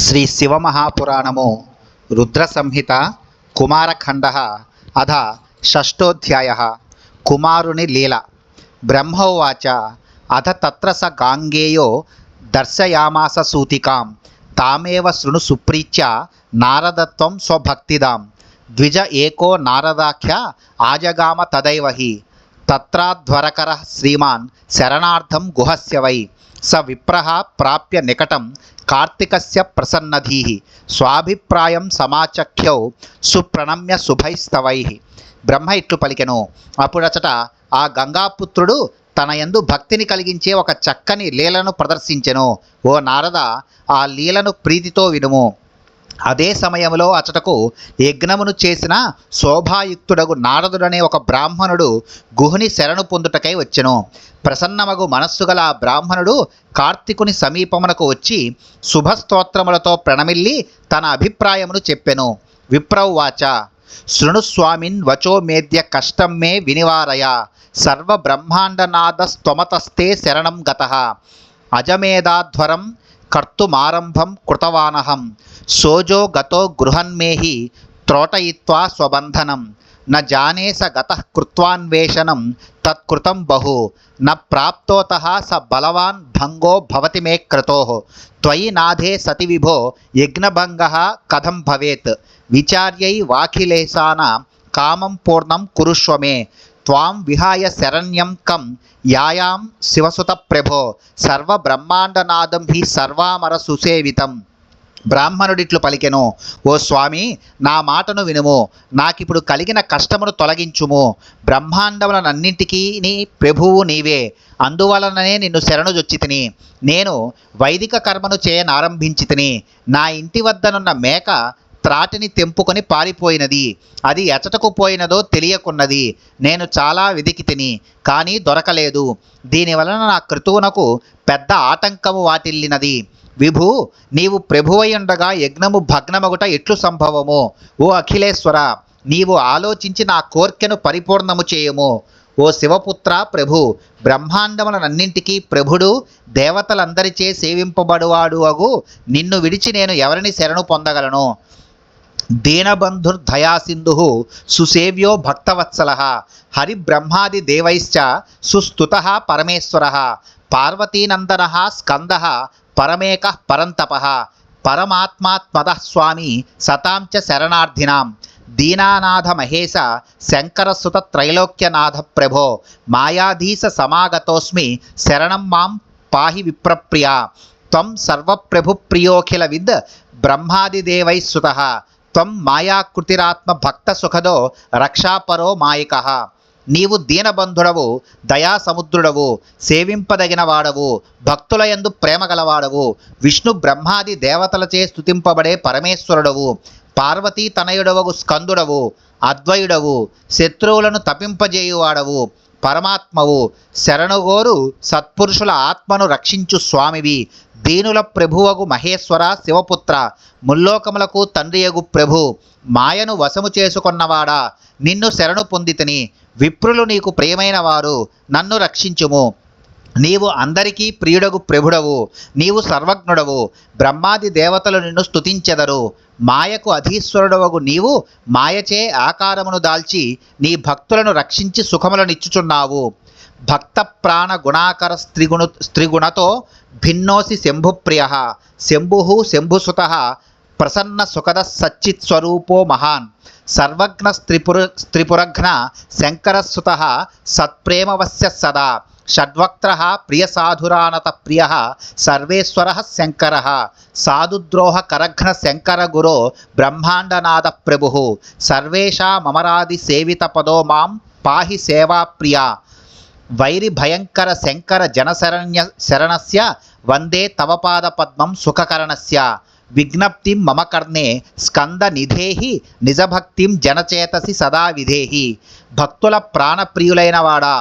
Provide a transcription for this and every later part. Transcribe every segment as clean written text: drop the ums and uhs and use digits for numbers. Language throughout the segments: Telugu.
శ్రీ శివమహాపురాణము రుద్ర సంహిత కుమారఖండ అధ షష్ఠోధ్యాయ కుమారుని లీల. బ్రహ్మోవాచ అధ తత్ర స గాంగేయో దర్శయామాస సూతికాం తామేవ శృణు సుప్రీచ్య నారదత్వం స్వభక్తిదాం ద్విజ ఏకో నారదాఖ్య ఆజగామ తదైవ హి తత్రాధ్వరకర శ్రీమాన్ శరణార్థం గుహస్య వై స విప్రః ప్రాప్య నికటం కార్తికస్య ప్రసన్నధీః స్వాభిప్రాయం సమాచఖ్యౌ సుప్రణమ్య శుభైస్తవైః. బ్రహ్మ ఇట్లు పలికెను. అప్పుడచట ఆ గంగాపుత్రుడు తన యందు భక్తిని కలిగించే ఒక చక్కని లీలను ప్రదర్శించెను. ఓ నారద, ఆ లీలను ప్రీతితో వినుము. అదే సమయంలో అచటకు యజ్ఞమును చేసిన శోభాయుక్తుడగు నారదుడనే ఒక బ్రాహ్మణుడు గుహుని శరణు పొందుటకై వచ్చెను. ప్రసన్నమగు మనస్సు గల ఆ బ్రాహ్మణుడు కార్తీకుని సమీపమునకు వచ్చి శుభస్తోత్రములతో ప్రణమిల్లి తన అభిప్రాయమును చెప్పెను. విప్రౌవాచ శృణుస్వామిన్ వచో మేద్య కష్టం మే వినివారయ సర్వబ్రహ్మాండనాదస్త్వమతస్తే శరణం గతః అజమేధాధ్వరం కర్తుమారంభం కృతవానహం సోజో గతో గృహన్మేహి త్రోటయిత్వా స్వబంధనం న జానే స గతః కృత్వాన్వేషణం తత్కృతం బహు న ప్రాప్తోతః స బలవాన్ భంగో భవతి మే క్రతోః త్వయి నాథే సతి విభో యజ్ఞభంగః కథం భవేత్ విచార్యై వాఖిలేశాన కామం పూర్ణం కురుష్వ మే త్వాం విహాయ శరణ్యం కం యాయాం శివసుత ప్రభో సర్వబ్రహ్మాండనాదం హి సర్వామర సుసేవితం. బ్రాహ్మణుడిట్లు పలికెను. ఓ స్వామి, నా మాటను వినుము. నాకిప్పుడు కలిగిన కష్టమును తొలగించుము. బ్రహ్మాండములనన్నింటికీ నీ ప్రభువు నీవే. అందువలననే నిన్ను శరణుజొచ్చి తిని. నేను వైదిక కర్మను చేయనారంభించి తిని. నా ఇంటి వద్దనున్న మేక త్రాటిని తెంపుకొని పారిపోయినది. అది ఎచటకు పోయినదో తెలియకున్నది. నేను చాలా వెదికి తిని, కానీ దొరకలేదు. దీనివలన నా క్రతువునకు పెద్ద ఆటంకము వాటిల్లినది. విభు, నీవు ప్రభువై ఉండగా యజ్ఞము భగ్నమగుట ఎట్లు సంభవము? ఓ అఖిలేశ్వర, నీవు ఆలోచించి నా కోర్కెను పరిపూర్ణము చేయము. ఓ శివపుత్ర ప్రభు, బ్రహ్మాండములనన్నింటికీ ప్రభుడు, దేవతలందరిచే సేవింపబడువాడు అగు నిన్ను విడిచి నేను ఎవరిని శరణు పొందగలను? దీనబంధుర్దయాసింధు సుసేవ్యో భక్తవత్సల హరిబ్రహ్మాది దేవైశ్చ సుస్తుత పరమేశ్వర పార్వతీనందన స్కంద పరమేక పరంతప పరమాత్మాత్మద స్వామి సతాం చ శరణార్థినాం దీనానాథ మహేశ శంకరసుత త్రైలోక్యనాథ ప్రభో మాయాధీశ సమాగతోస్మి శరణం మాం పాహి విప్రప్రియ త్వం సర్వప్రభుప్రియోఖిల విద్ బ్రహ్మాదిదేవైస్సుతః త్వం మాయాకృతిరాత్మ భక్త సుఖదో రక్షాపరో మాయికః. నీవు దీనబంధుడవు, దయాసముద్రుడవు, సేవింపదగిన వాడవు, భక్తుల యందు ప్రేమ గలవాడవు, విష్ణు బ్రహ్మాది దేవతలచే స్తుతింపబడే పరమేశ్వరుడవు, పార్వతీ తనయుడవగు స్కందుడవు, అద్వయుడవు, శత్రువులను తపింపజేయువాడవు, పరమాత్మవు, శరణుగోరు సత్పురుషుల ఆత్మను రక్షించు స్వామివి, దీనుల ప్రభువగు మహేశ్వర శివపుత్ర, ముల్లోకములకు తండ్రియగు ప్రభు, మాయను వశము చేసుకొన్నవాడా, నిన్ను శరణు పొందితిని. విప్రులు నీకు ప్రియమైన వారు, నన్ను రక్షించుము. నీవు అందరికీ ప్రియుడగు ప్రభుడవు, నీవు సర్వజ్ఞుడవు, బ్రహ్మాది దేవతలు నిన్ను స్తుతించెదరు. మాయకు అధీశ్వరుడవగు నీవు మాయచే ఆకారమును దాల్చి నీ భక్తులను రక్షించి సుఖములనిచ్చుచున్నావు. భక్త ప్రాణ గుణాకర స్త్రిగుణతో భిన్నోసి శంభుప్రియ శంభు శంభుసుత ప్రసన్న సుఖద సచ్చిత్స్వరూపో మహాన్ సర్వజ్ఞ స్త్రిపురఘ్న శంకరసుత సత్ప్రేమవస్య సదా షడ్వక్త్ర ప్రియ సాధురానత ప్రియ సర్వేశ్వర శంకర సాధుద్రోహ కరఘ్న శంకర గురో బ్రహ్మాండనాద ప్రభు సర్వేషామరాది సేవిత పదో మాం పాహి సేవాప్రియ వైరి భయంకర శంకర శరణస్య వందే తవ పాద పద్మం సుఖకరణస్య విజ్ఞప్తిం మమ కర్ణే స్కంద నిధేహి నిజభక్తిం జనచేతసి సదా విధేహి. భక్తుల ప్రాణప్రియులైన వాడా,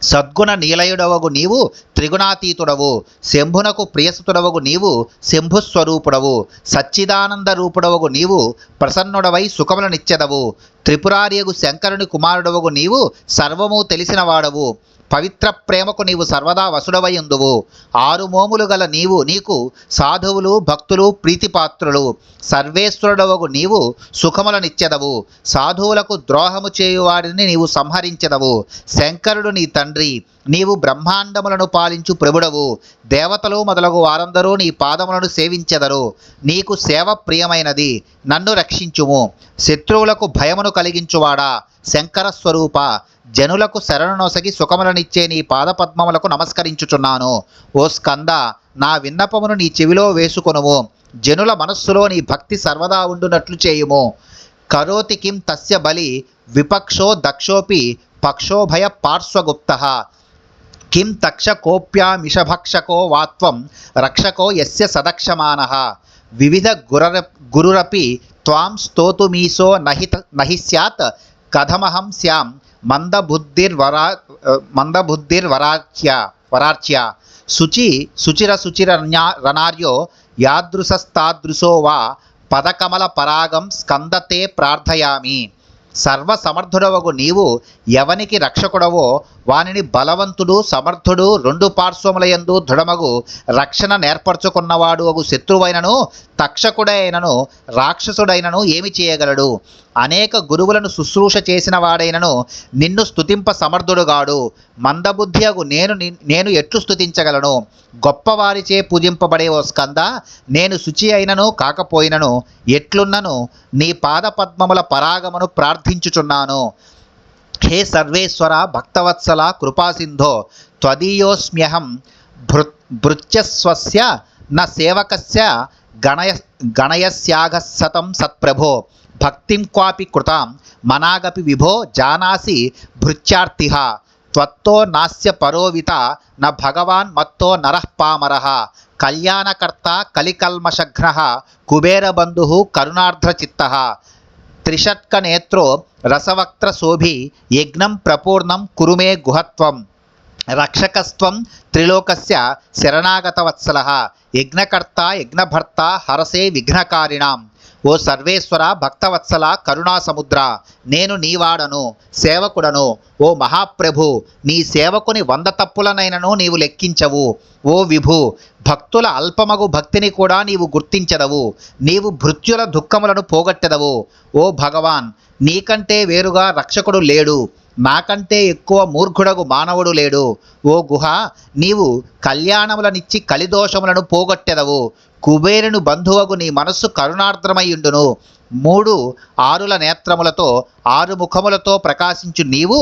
సద్గుణ నీలయుడవగు నీవు త్రిగుణాతీతుడవు, శంభునకు ప్రియసుతుడవగు నీవు శంభుస్వరూపుడవు, సచ్చిదానంద రూపుడవగు నీవు ప్రసన్నుడవై సుఖములనిచ్చెదవు, త్రిపురారియగు శంకరుని కుమారుడవగు నీవు సర్వము తెలిసిన వాడవు, పవిత్ర ప్రేమకు నీవు సర్వదా వసుడవై ఉందువు. ఆరు మోములు గల నీకు సాధువులు భక్తులు ప్రీతిపాత్రులు. సర్వేశ్వరుడవగు నీవు సుఖములనిచ్చెదవు. సాధువులకు ద్రోహము చేయువాడిని నీవు సంహరించెదవు. శంకరుడు నీ తండ్రి. నీవు బ్రహ్మాండములను పాలించు ప్రభుడవు. దేవతలు మొదలగు వారందరూ నీ పాదములను సేవించెదరు. నీకు సేవ ప్రియమైనది. నన్ను రక్షించుము. శత్రువులకు భయమును కలిగించువాడా, శంకర స్వరూప, జనులకు శరణునొసగి సుఖములనిచ్చే నీ పాదపద్మములకు నమస్కరించుచున్నాను. ఓ స్కంద, నా విన్నపమును నీ చెవిలో వేసుకొనుము. జనుల మనస్సులో నీ భక్తి సర్వదా ఉండునట్లు చేయుము. కరోతి కిం తస్య బలి విపక్షో దక్షోపి పక్షోభయ పార్శ్వగుప్తః. కిం తక్షకోప్యామిషభక్షకో వాత్వం రక్షకో యస్య సదక్షమానః. వివిధ గురురపి త్వాం స్తోతుమీశో నహి స్యాత్ కథమహం స్యాం మందబుద్ధిర్వరార్చ్య. శుచిరనార్యో యాదృశస్తాదృశో వా పదకమల పరాగం స్కందతే ప్రార్థయామి. సర్వసమర్థుడవగు నీవు ఎవనికి రక్షకుడవో వానిని బలవంతుడు సమర్థుడు రెండు పార్శ్వములయందు దృఢమగు రక్షణ నేర్పరచుకున్నవాడు అగు శత్రువైనను తక్షకుడైనను రాక్షసుడైనను ఏమి చేయగలడు? అనేక గురువులను శుశ్రూష చేసిన వాడైనను నిన్ను స్తుతింప సమర్థుడుగాడు. మందబుద్ధి అగు నేను ఎట్లు స్తుతించగలను? గొప్పవారిచే పూజింపబడే ఓ స్కంద, నేను శుచి అయినను కాకపోయినను ఎట్లున్నను నీ పాదపద్మముల పరాగమును ప్రార్థించుచున్నాను. హే సర్వేశ్వర భక్తవత్సల కృపాసింధో, త్వదీయోస్మ్యహం భృత్యస్వస్య న సేవకస్య గణయస్యాగసతం సత్ప్రభో. భక్తిం క్వాపి కృతాం మనాగపి విభో జానాసి భృత్యార్తిః. త్వత్తో నాస్య పరోవిత న భగవాన్ మత్తో నరః పామరః. కళ్యాణకర్త కలికల్మషఘ్నః కుబేరబంధుః కరుణార్ద్రచిత్తః. త్రిషట్కనేత్రో రసవక్త్రశోభి యజ్ఞం ప్రపూర్ణం కురుమే గుహత్వం. రక్షకస్త్వం త్రిలోకస్య శరణాగతవత్సలః. యజ్ఞకర్త యజ్ఞభర్త హరసే విఘ్నకారిణాం. ఓ సర్వేశ్వర భక్తవత్సల కరుణా సముద్ర, నేను నీవాడను, సేవకుడను. ఓ మహాప్రభు, నీ సేవకుని 100 తప్పులనైనను నీవు లెక్కించవు. ఓ విభు, భక్తుల అల్పమగు భక్తిని కూడా నీవు గుర్తించదవు. నీవు భృత్యుల దుఃఖములను పోగొట్టెదవు. ఓ భగవాన్, నీకంటే వేరుగా రక్షకుడు లేడు. నాకంటే ఎక్కువ మూర్ఖుడగు మానవుడు లేడు. ఓ గుహ, నీవు కళ్యాణములనిచ్చి కలిదోషములను పోగొట్టెదవు. కుబేరుని బంధువగు నీ మనస్సు కరుణార్ద్రమయ్యుండును. 3 ఆరుల నేత్రములతో 6 ముఖములతో ప్రకాశించు నీవు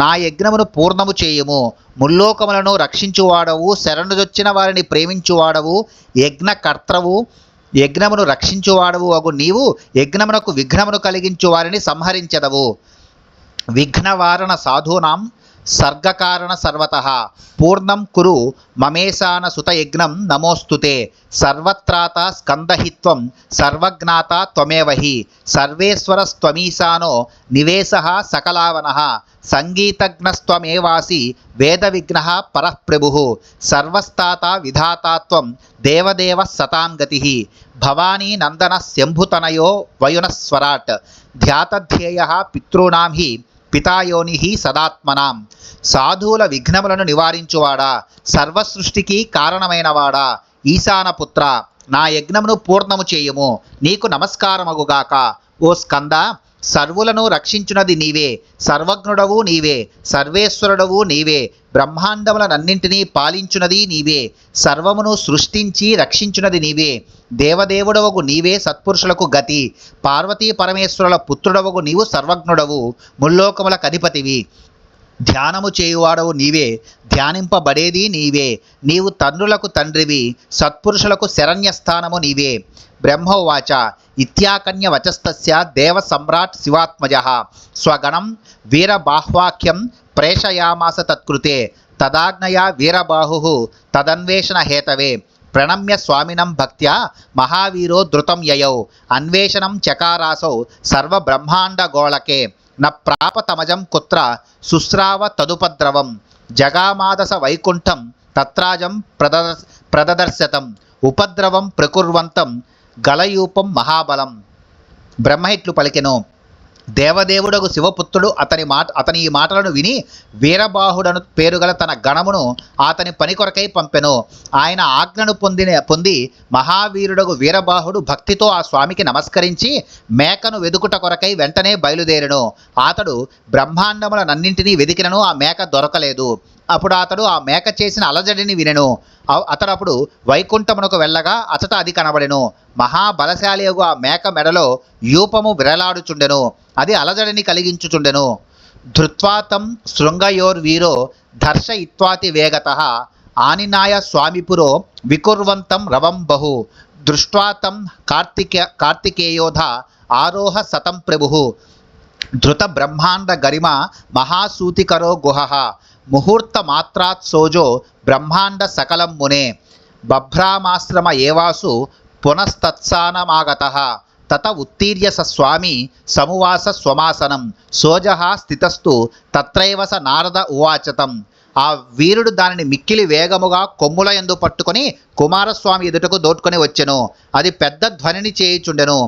నా యజ్ఞమును పూర్ణము చేయుము. ముల్లోకములను రక్షించువాడవు, శరణుజొచ్చిన వారిని ప్రేమించువాడవు, యజ్ఞకర్తవు, యజ్ఞమును రక్షించువాడవు అగు నీవు యజ్ఞమునకు విఘ్నమును కలిగించు వారిని సంహరించెదవు. విఘ్నవారణ సాధూనాం సర్గకారణ సర్వతః. పూర్ణం కురు మమేశాన సుతయజ్ఞం నమోస్తుతే. సర్వత్రాత స్కందహిత్వం సర్వజ్ఞాత త్వమేవహి. సర్వేశ్వరస్త్వమీశానో నివేశః సకలావనః. సంగీతజ్ఞస్త్వమేవాసి వేద విఘ్నః పరః ప్రభుః. సర్వస్తాత విధాతాత్వం దేవదేవ సతాం గతిః. భవానీ నందన శంభుతనయో వయునస్వరాట్. ధ్యాతధ్యేయః పితॄణాం హి పితాయోని సదాత్మనాం. సాధువుల విఘ్నములను నివారించువాడా, సర్వసృష్టికి కారణమైనవాడా, ఈశానపుత్ర, నా యజ్ఞమును పూర్ణము చేయుము. నీకు నమస్కారమగుగాక. ఓ స్కంద, సర్వులను రక్షించునది నీవే, సర్వజ్ఞుడవు నీవే, సర్వేశ్వరుడవు నీవే, బ్రహ్మాండములనన్నింటినీ పాలించునది నీవే, సర్వమును సృష్టించి రక్షించునది నీవే. దేవదేవుడవగు నీవే సత్పురుషులకు గతి. పార్వతీ పరమేశ్వరుల పుత్రుడవగు నీవు సర్వజ్ఞుడవు, ముల్లోకములకు అధిపతివి. ధ్యానము చేయువాడవు నీవే, ధ్యానింపబడేది నీవే. నీవు తండ్రులకు తండ్రివి, సత్పురుషులకు శరణ్యస్థానము నీవే. బ్రహ్మోవాచ ఇత్యాకన్య వచస్తస్య దేవ సమ్రాట్ శివాత్మజః. స్వగణం వీరబాహ్వాఖ్యం ప్రేషయామాస తత్కృతే. తదాజ్ఞయా వీరబాహుః తదన్వేషణ హేతవే. ప్రణమ్య స్వామినం భక్త్యా మహావీరో ధృతం యయౌ. అన్వేషణం చకారాసౌ సర్వబ్రహ్మాండగోళకే. న ప్రాపతమజం కుత్ర శుశ్రావ తదుపద్రవం. జగామాదస వైకుంఠం తత్రాజం ప్రదదర్శతం. ఉపద్రవం ప్రకుర్వంతం గళయూపం మహాబలం. బ్రహ్మ ఇట్లు పలికెను, దేవదేవుడగు శివపుత్రుడు అతని ఈ మాటలను విని వీరబాహుడను పేరుగల తన గణమును అతని పని కొరకై పంపెను. ఆయన ఆజ్ఞను పొంది మహావీరుడగు వీరబాహుడు భక్తితో ఆ స్వామికి నమస్కరించి మేకను వెదుకుట కొరకై వెంటనే బయలుదేరెను. అతడు బ్రహ్మాండములనన్నింటినీ వెదికినను ఆ మేక దొరకలేదు. అప్పుడు అతడు ఆ మేక చేసిన అలజడిని వినెను. అతడు వైకుంఠమునకు వెళ్ళగా అచట అది కనబడెను. మహాబలశాలియగు ఆ మేక మెడలో యూపము విరలాడుచుండెను. అది అలజడిని కలిగించుచుండెను. ధృత్వాతం శృంగయోర్వీరో దర్శయిత్వాతి వేగతః ఆనినాయ స్వామిపురో వికుర్వంతం రవం బహు దృష్ట్వాతం కార్తికేయోధ ఆరోహ సతం ప్రభుః ధృత బ్రహ్మాండ గరిమ మహాసూతికరో గుహః ముహూర్త మాత్రాత్ సోజో బ్రహ్మాండ సకలం మునే బభ్రామాశ్రమ ఏవాసు పునస్తత్సానమాగతః తత ఉత్తీర్య స స్వామి సమువాస స్వమాసనం సోజః స్థితస్తు తత్రైవ స నారద ఉవాచతం. ఆ వీరుడు దానిని మిక్కిలి వేగముగా కొమ్ముల యందు పట్టుకొని కుమారస్వామి ఎదుటకు దోడ్కొని వచ్చెను. అది పెద్ద ధ్వనిని చేయుచుండెను.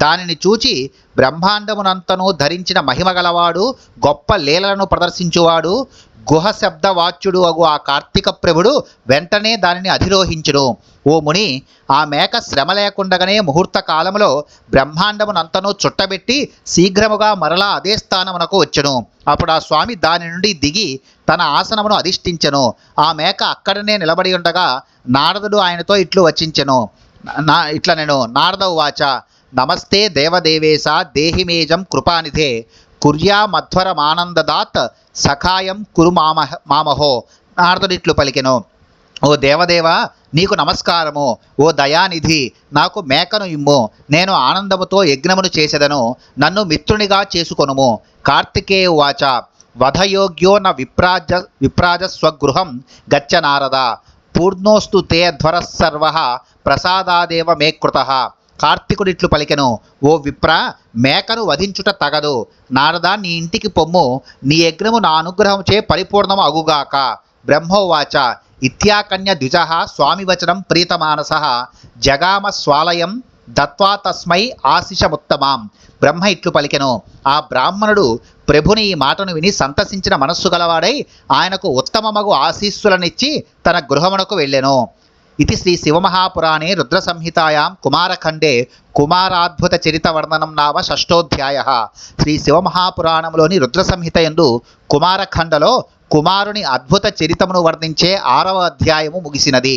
దానిని చూచి బ్రహ్మాండమునంతను ధరించిన మహిమగలవాడు, గొప్ప లీలలను ప్రదర్శించువాడు, గుహ శబ్దవాచ్యుడు అగు ఆ కార్తీక ప్రభుడు వెంటనే దానిని అధిరోహించును. ఓ ముని, ఆ మేక శ్రమ లేకుండగానే ముహూర్త కాలములో బ్రహ్మాండమునంతను చుట్టబెట్టి శీఘ్రముగా మరలా అదే స్థానమునకు వచ్చెను. అప్పుడు ఆ స్వామి దాని నుండి దిగి తన ఆసనమును అధిష్ఠించెను. ఆ మేక అక్కడనే నిలబడి ఉండగా నారదుడు ఆయనతో ఇట్లు వచించెను. నేను నారద ఉవాచ నమస్తే దేవదేవేశ దేహిమేజం కృపానిధే కుర్యామధ్వరమానందదాత్ సఖాయం కురు మామహో. నారదుడిట్లు పలికెను, ఓ దేవదేవ, నీకు నమస్కారము. ఓ దయానిధి, నాకు మేకను ఇమ్ము. నేను ఆనందముతో యజ్ఞమును చేసేదను. నన్ను మిత్రునిగా చేసుకొనుము. కార్తికేయ వాచ వధయోగ్యో న విప్రాజ స్వగృహం గచ్చ నారద పూర్ణోస్తు తే ధ్వరస్సర్వ ప్రసాదాదేవ మే కృతః. కార్తీకుడిట్లు పలికెను, ఓ విప్ర, మేకను వధించుట తగదు. నారద, నీ ఇంటికి పొమ్ము. నీ యజ్ఞము నా అనుగ్రహముచే పరిపూర్ణము అగుగాక. బ్రహ్మోవాచ ఇత్యాకన్య ద్విజః స్వామివచనం ప్రీతమానసః జగామ స్వాలయం దత్వా తస్మై ఆశిషముత్తమాం. బ్రహ్మ ఇట్లు పలికెను, ఆ బ్రాహ్మణుడు ప్రభుని ఈ మాటను విని సంతసించిన మనస్సు గలవాడై ఆయనకు ఉత్తమమగు ఆశీస్సులనిచ్చి తన గృహమునకు వెళ్ళెను. ఇది శ్రీ శివమహాపురాణే రుద్రసంహితాయాం కుమారఖండే కుమారాద్భుత చరిత వర్ణనం నామ షష్ఠోధ్యాయః. శ్రీ శివమహాపురాణంలోని రుద్రసంహిత యందు కుమారఖండలో కుమారుని అద్భుత చరితమును వర్ణించే 6వ అధ్యాయము ముగిసినది.